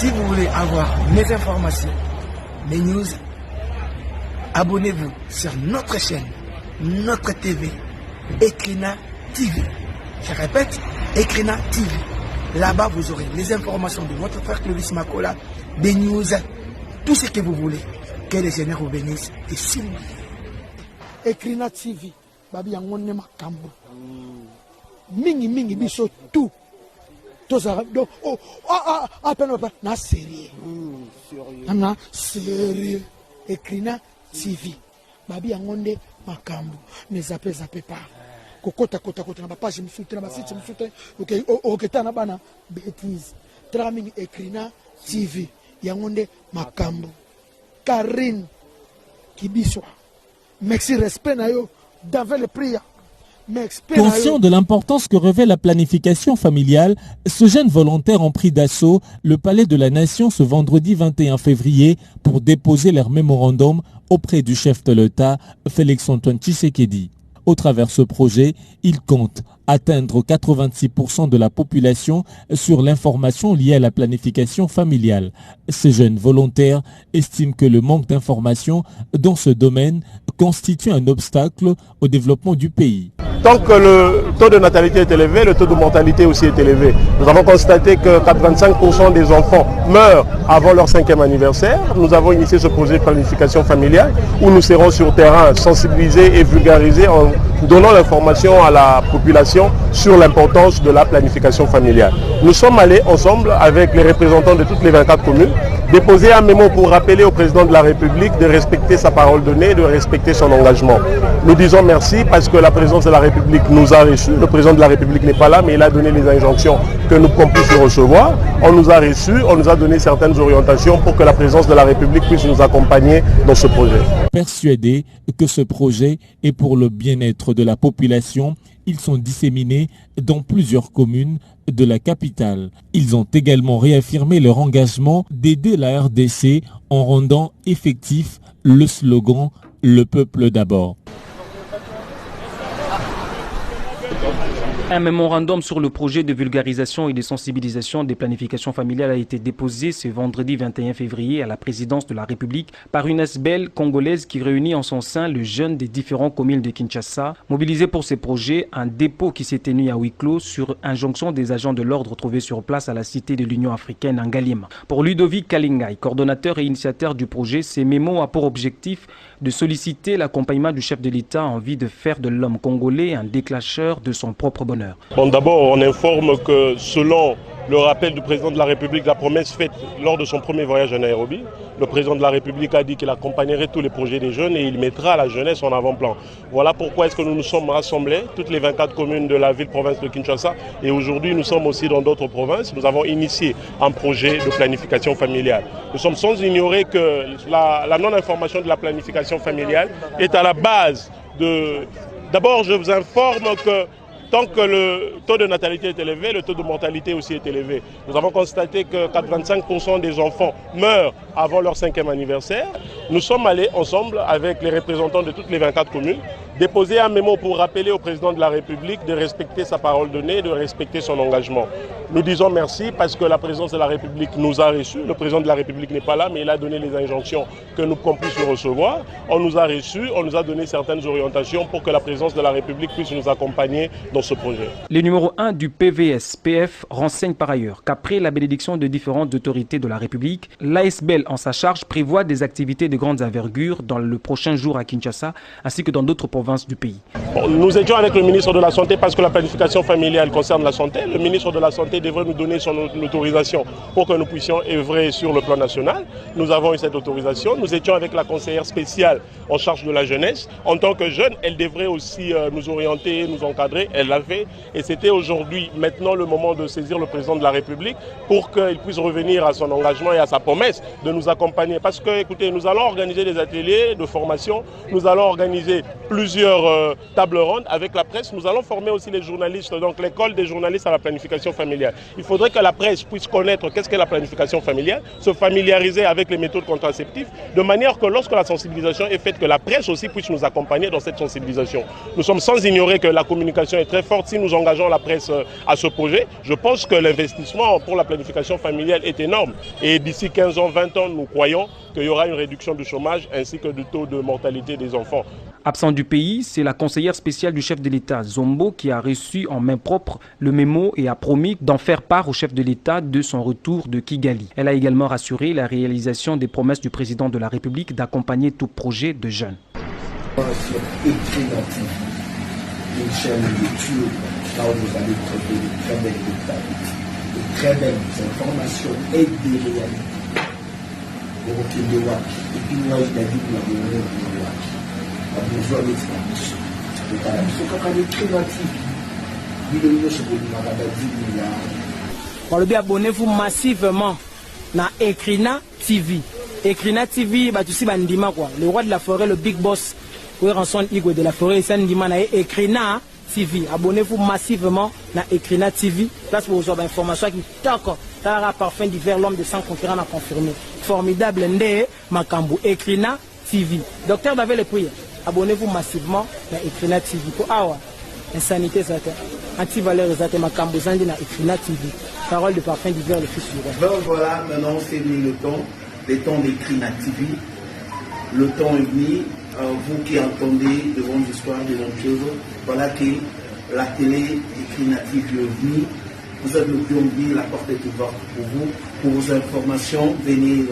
Si vous voulez avoir mes informations, mes news, abonnez-vous sur notre chaîne, notre TV, Ekrina TV. Je répète, Ekrina TV. Là-bas, vous aurez les informations de votre frère Clovis Makola, des news, tout ce que vous voulez. Que les Seigneur vous bénisse et s'il vous plaît. Ekrina TV, babi yangone makambo. Mingi biso tout. Donc, na sérieux. Na sérieux. Ekrina TV. Babi yangone makambo. Ne zappez pas. Kota na ba page mfute na ba site mfute. OK tana bana bêtise. Traming Ekrina TV. Yangone makambo. Karine Kibiswa. Merci respect na yo dans les prières. Conscient de l'importance que revêt la planification familiale, ce jeune volontaire ont pris d'assaut le Palais de la Nation ce vendredi 21 février pour déposer leur mémorandum auprès du chef de l'État, Félix-Antoine Tshisekedi. Au travers de ce projet, il compte atteindre 86% de la population sur l'information liée à la planification familiale. Ces jeunes volontaires estiment que le manque d'information dans ce domaine constitue un obstacle au développement du pays. Tant que le taux de natalité est élevé, le taux de mortalité aussi est élevé. Nous avons constaté que 85% des enfants meurent avant leur 5e anniversaire. Nous avons initié ce projet de planification familiale où nous serons sur terrain sensibilisés et vulgarisés en donnant l'information à la population sur l'importance de la planification familiale. Nous sommes allés ensemble avec les représentants de toutes les 24 communes déposer un mémo pour rappeler au président de la République de respecter sa parole donnée, de respecter son engagement. Nous disons merci parce que la présidence de la République nous a reçus. Le président de la République n'est pas là, mais il a donné les injonctions que nous puissions recevoir. On nous a reçus, on nous a donné certaines orientations pour que la présidence de la République puisse nous accompagner dans ce projet. Persuadés que ce projet est pour le bien-être de la population, ils sont disséminés dans plusieurs communes de la capitale. Ils ont également réaffirmé leur engagement d'aider la RDC en rendant effectif le slogan « Le peuple d'abord ». Un mémorandum sur le projet de vulgarisation et de sensibilisation des planifications familiales a été déposé ce vendredi 21 février à la présidence de la République par une ASBEL congolaise qui réunit en son sein les jeunes des différentes communes de Kinshasa. Mobilisés pour ces projets, un dépôt qui s'est tenu à huis clos sur injonction des agents de l'ordre trouvés sur place à la cité de l'Union africaine en Ngaliema. Pour Ludovic Kalingai, coordonnateur et initiateur du projet, ces mémos a pour objectif de solliciter l'accompagnement du chef de l'État en vue de faire de l'homme congolais un déclencheur de son propre bonheur. Bon, d'abord, on informe que selon le rappel du président de la République, la promesse faite lors de son premier voyage à Nairobi, le président de la République a dit qu'il accompagnerait tous les projets des jeunes et il mettra la jeunesse en avant-plan. Voilà pourquoi est-ce que nous nous sommes rassemblés, toutes les 24 communes de la ville-province de Kinshasa, et aujourd'hui nous sommes aussi dans d'autres provinces. Nous avons initié un projet de planification familiale. Nous sommes sans ignorer que la non-information de la planification familiale est à la base de... D'abord, je vous informe que tant que le taux de natalité est élevé, le taux de mortalité aussi est élevé. Nous avons constaté que 85% des enfants meurent avant leur 5e anniversaire. Nous sommes allés ensemble avec les représentants de toutes les 24 communes déposer un mémo pour rappeler au président de la République de respecter sa parole donnée, de respecter son engagement. Nous disons merci parce que la présidence de la République nous a reçus. Le président de la République n'est pas là, mais il a donné les injonctions que nous puissions recevoir. On nous a reçus, on nous a donné certaines orientations pour que la présidence de la République puisse nous accompagner dans ce projet. Le numéro 1 du PVS-PF renseigne par ailleurs qu'après la bénédiction de différentes autorités de la République, l'ASBEL en sa charge prévoit des activités de grande envergure dans le prochain jour à Kinshasa ainsi que dans d'autres provinces du pays. Bon, nous étions avec le ministre de la Santé parce que la planification familiale concerne la santé. Le ministre de la Santé devrait nous donner son autorisation pour que nous puissions œuvrer sur le plan national. Nous avons eu cette autorisation. Nous étions avec la conseillère spéciale en charge de la jeunesse. En tant que jeune, elle devrait aussi nous orienter, nous encadrer. Elle l'a fait. Et c'était aujourd'hui, maintenant, le moment de saisir le président de la République pour qu'il puisse revenir à son engagement et à sa promesse de nous accompagner. Parce que, écoutez, nous allons organiser des ateliers de formation. Nous allons organiser plusieurs plusieurs tables rondes avec la presse. Nous allons former aussi les journalistes, donc l'école des journalistes à la planification familiale. Il faudrait que la presse puisse connaître qu'est-ce qu'est la planification familiale, se familiariser avec les méthodes contraceptives, de manière que lorsque la sensibilisation est faite, que la presse aussi puisse nous accompagner dans cette sensibilisation. Nous sommes sans ignorer que la communication est très forte. Si nous engageons la presse à ce projet, je pense que l'investissement pour la planification familiale est énorme. Et d'ici 15 ans, 20 ans, nous croyons qu'il y aura une réduction du chômage ainsi que du taux de mortalité des enfants. Absent du pays, c'est la conseillère spéciale du chef de l'État, Zombo, qui a reçu en main propre le mémo et a promis d'en faire part au chef de l'État de son retour de Kigali. Elle a également rassuré la réalisation des promesses du président de la République d'accompagner tout projet de jeunes. Une chaîne YouTube, là où vous allez trouver de très belles détails, de très belles informations et des réalités. Et puis moi, je l'ai dit pour la besoin d'expansion. Abonnez-vous massivement à Ekrina TV. Ekrina TV, le roi de la forêt, le big boss, Ranson Igwe de la forêt, Ekrina TV. Abonnez-vous massivement à Ekrina TV. Place pour vous avoir information qui d'accord. Tara parfum d'hiver, l'homme de sang conquérant a confirmé. Formidable Ndé Makambu, Ekrina TV. Docteur David Le Pouye, abonnez-vous massivement à Ekrina TV. Pour Awa, insanité, anti-valeur, Makambu Zandi na Ekrina TV. Parole de parfum d'hiver, le fils du roi. Donc voilà, maintenant c'est venu le temps d'Ekrina TV. Le temps est venu. Vous qui entendez de bonnes histoires, de bonnes choses, voilà que la télé Ekrina TV est venue. Vous êtes le bienvenu, la porte est ouverte pour vous. Pour vos informations, venez.